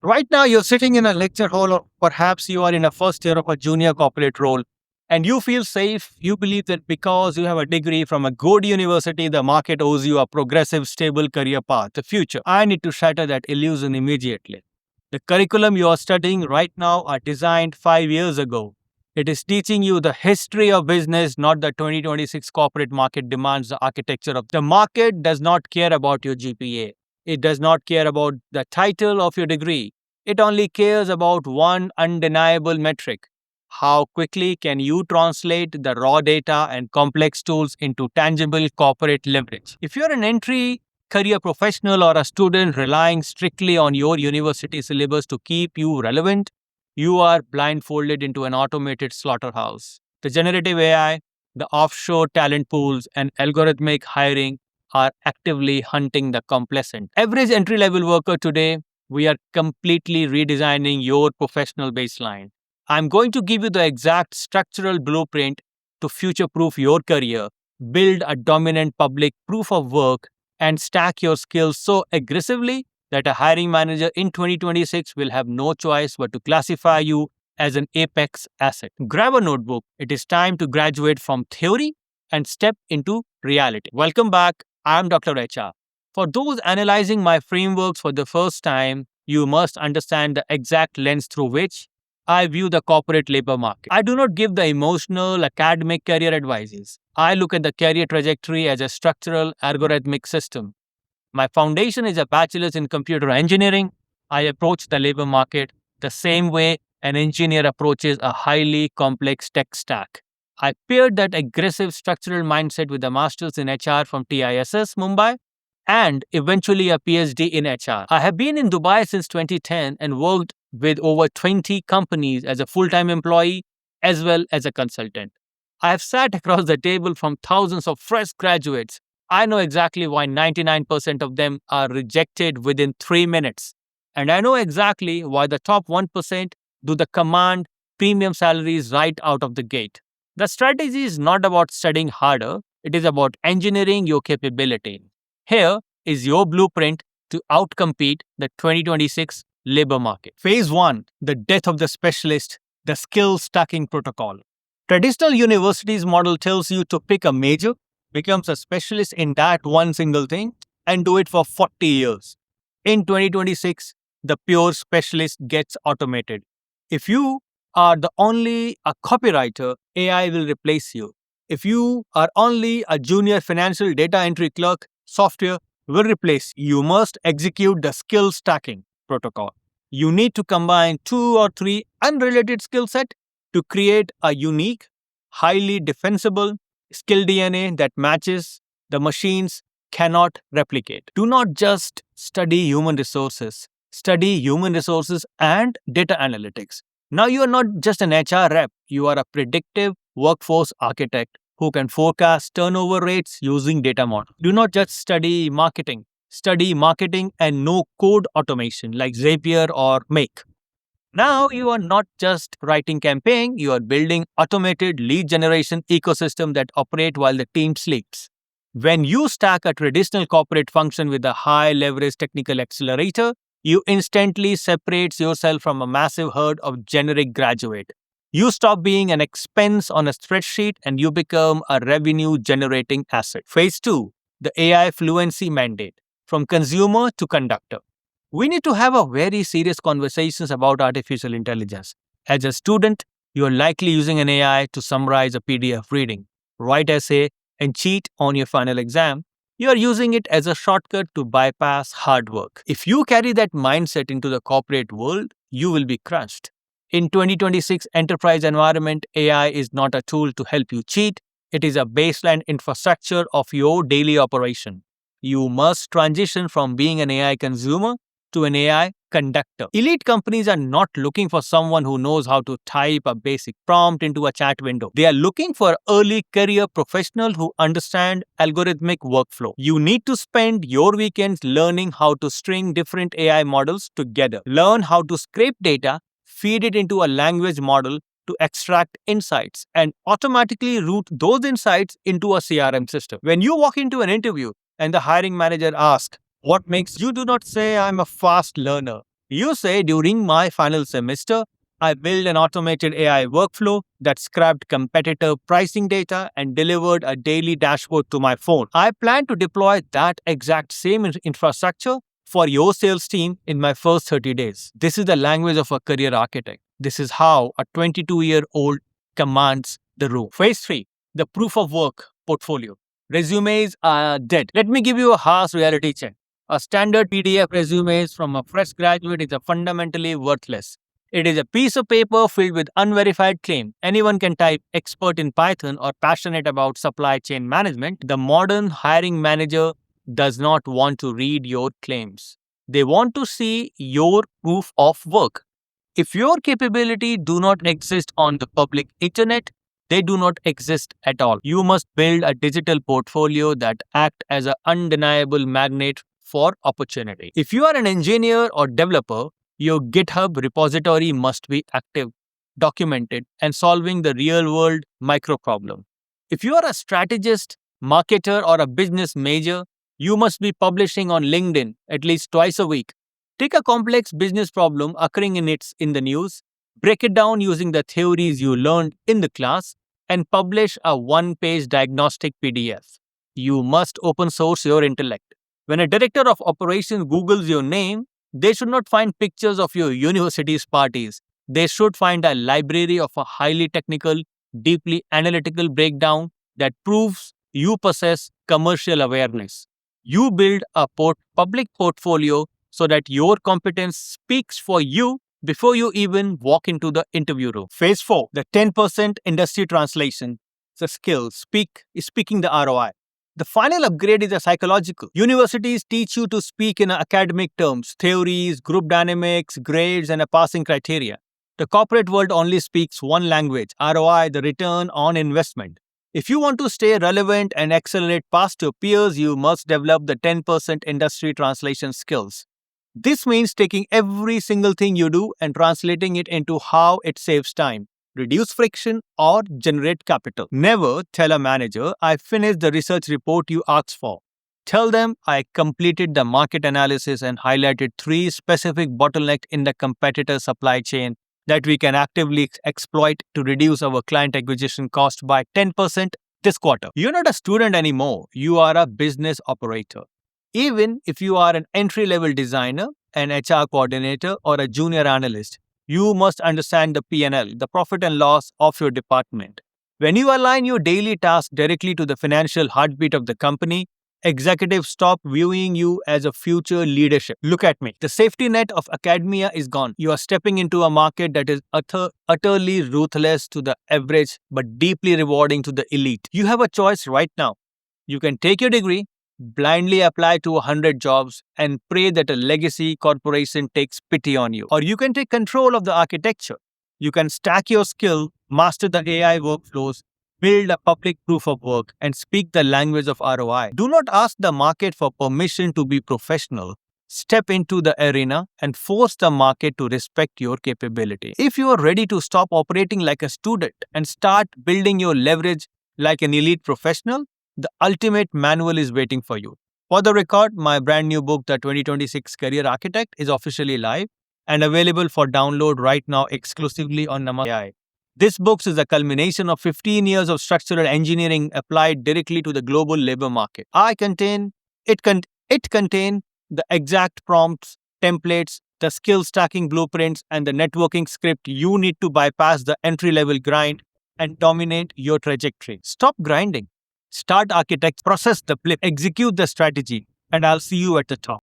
Right now, you're sitting in a lecture hall, or perhaps you are in a first year of a junior corporate role, and you feel safe. You believe that because you have a degree from a good university, the market owes you a progressive, stable career path, the future. I need to shatter that illusion immediately. The curriculum you are studying right now are designed 5 years ago. It is teaching you the history of business, not the 2026 corporate market demands the architecture of the market does not care about your GPA. It does not care about the title of your degree. It only cares about one undeniable metric. How quickly can you translate the raw data and complex tools into tangible corporate leverage? If you're an entry career professional or a student relying strictly on your university syllabus to keep you relevant, you are blindfolded into an automated slaughterhouse. The generative AI, the offshore talent pools, and algorithmic hiring are actively hunting the complacent. Average entry level worker today, we are completely redesigning your professional baseline. I'm going to give you the exact structural blueprint to future proof your career, build a dominant public proof of work, and stack your skills so aggressively that a hiring manager in 2026 will have no choice but to classify you as an apex asset. Grab a notebook. It is time to graduate from theory and step into reality. Welcome back. I'm Dr. HR. For those analyzing my frameworks for the first time, you must understand the exact lens through which I view the corporate labor market. I do not give the emotional, academic career advices. I look at the career trajectory as a structural, algorithmic system. My foundation is a bachelor's in computer engineering. I approach the labor market the same way an engineer approaches a highly complex tech stack. I paired that aggressive structural mindset with a master's in HR from TISS Mumbai and eventually a PhD in HR. I have been in Dubai since 2010 and worked with over 20 companies as a full-time employee as well as a consultant. I have sat across the table from thousands of fresh graduates. I know exactly why 99% of them are rejected within 3 minutes. And I know exactly why the top 1% do the command premium salaries right out of the gate. The strategy is not about studying harder, it is about engineering your capability. Here is your blueprint to outcompete the 2026 labor market. Phase 1, the death of the specialist, the skill stacking protocol. Traditional universities model tells you to pick a major, becomes a specialist in that one single thing, and do it for 40 years. In 2026, the pure specialist gets automated. If you are the only a copywriter, AI will replace you. If you are only a junior financial data entry clerk, software will replace you. You must execute the skill stacking protocol. You need to combine 2 or 3 unrelated skill set to create a unique, highly defensible skill DNA that matches the machines cannot replicate. Do not just study human resources. Study human resources and data analytics. Now you are not just an HR rep, you are a predictive workforce architect who can forecast turnover rates using data models. Do not just study marketing. Study marketing and no code automation like Zapier or Make. Now you are not just writing campaign, you are building automated lead generation ecosystem that operate while the team sleeps. When you stack a traditional corporate function with a high leverage technical accelerator, you instantly separates yourself from a massive herd of generic graduate. You stop being an expense on a spreadsheet and you become a revenue generating asset. Phase 2, the AI fluency mandate from consumer to conductor. We need to have a very serious conversations about artificial intelligence. As a student, you are likely using an AI to summarize a PDF reading, write essay, and cheat on your final exam. You are using it as a shortcut to bypass hard work. If you carry that mindset into the corporate world, you will be crushed. In 2026 enterprise environment, AI is not a tool to help you cheat. It is a baseline infrastructure of your daily operation. You must transition from being an AI consumer to an AI conductor. Elite companies are not looking for someone who knows how to type a basic prompt into a chat window. They are looking for early career professionals who understand algorithmic workflow. You need to spend your weekends learning how to string different AI models together. Learn how to scrape data, feed it into a language model to extract insights, and automatically route those insights into a CRM system. When you walk into an interview and the hiring manager asks, what makes you do not say I'm a fast learner? You say, during my final semester, I built an automated AI workflow that scraped competitor pricing data and delivered a daily dashboard to my phone. I plan to deploy that exact same infrastructure for your sales team in my first 30 days. This is the language of a career architect. This is how a 22-year-old commands the room. Phase 3, the proof of work portfolio. Resumes are dead. Let me give you a harsh reality check. A standard PDF resume from a fresh graduate is fundamentally worthless. It is a piece of paper filled with unverified claims. Anyone can type expert in Python or passionate about supply chain management. The modern hiring manager does not want to read your claims. They want to see your proof of work. If your capability do not exist on the public internet, they do not exist at all. You must build a digital portfolio that acts as an undeniable magnet for opportunity. If you are an engineer or developer, your GitHub repository must be active, documented, and solving the real-world micro problem. If you are a strategist, marketer, or a business major, you must be publishing on LinkedIn at least twice a week. Take a complex business problem occurring in the news, break it down using the theories you learned in the class, and publish a one-page diagnostic PDF. You must open source your intellect. When a director of operations Googles your name, they should not find pictures of your university's parties. They should find a library of a highly technical, deeply analytical breakdown that proves you possess commercial awareness. You build a public portfolio so that your competence speaks for you before you even walk into the interview room. Phase 4, the 10% industry translation. The skill, speaking the ROI. The final upgrade is a psychological. Universities teach you to speak in academic terms, theories, group dynamics, grades, and a passing criteria. The corporate world only speaks one language, ROI, the return on investment. If you want to stay relevant and accelerate past your peers, you must develop the 10% industry translation skills. This means taking every single thing you do and translating it into how it saves time, reduce friction, or generate capital. Never tell a manager, I finished the research report you asked for. Tell them, I completed the market analysis and highlighted 3 specific bottlenecks in the competitor supply chain that we can actively exploit to reduce our client acquisition cost by 10% this quarter. You're not a student anymore. You are a business operator. Even if you are an entry-level designer, an HR coordinator, or a junior analyst, you must understand the P&L, the profit and loss of your department. When you align your daily tasks directly to the financial heartbeat of the company, executives stop viewing you as a future leadership. Look at me. The safety net of academia is gone. You are stepping into a market that is utterly ruthless to the average but deeply rewarding to the elite. You have a choice right now. You can take your degree, blindly apply to 100 jobs, and pray that a legacy corporation takes pity on you. Or you can take control of the architecture. You can stack your skill, master the AI workflows, build a public proof of work, and speak the language of ROI. Do not ask the market for permission to be professional. Step into the arena and force the market to respect your capability. If you are ready to stop operating like a student and start building your leverage like an elite professional, the ultimate manual is waiting for you. For the record, my brand new book, The 2026 Career Architect, is officially live and available for download right now exclusively on Namaste AI. This book is a culmination of 15 years of structural engineering applied directly to the global labor market. It contains the exact prompts, templates, the skill stacking blueprints, and the networking script you need to bypass the entry-level grind and dominate your trajectory. Stop grinding. Start architect, process the flip, execute the strategy, and I'll see you at the top.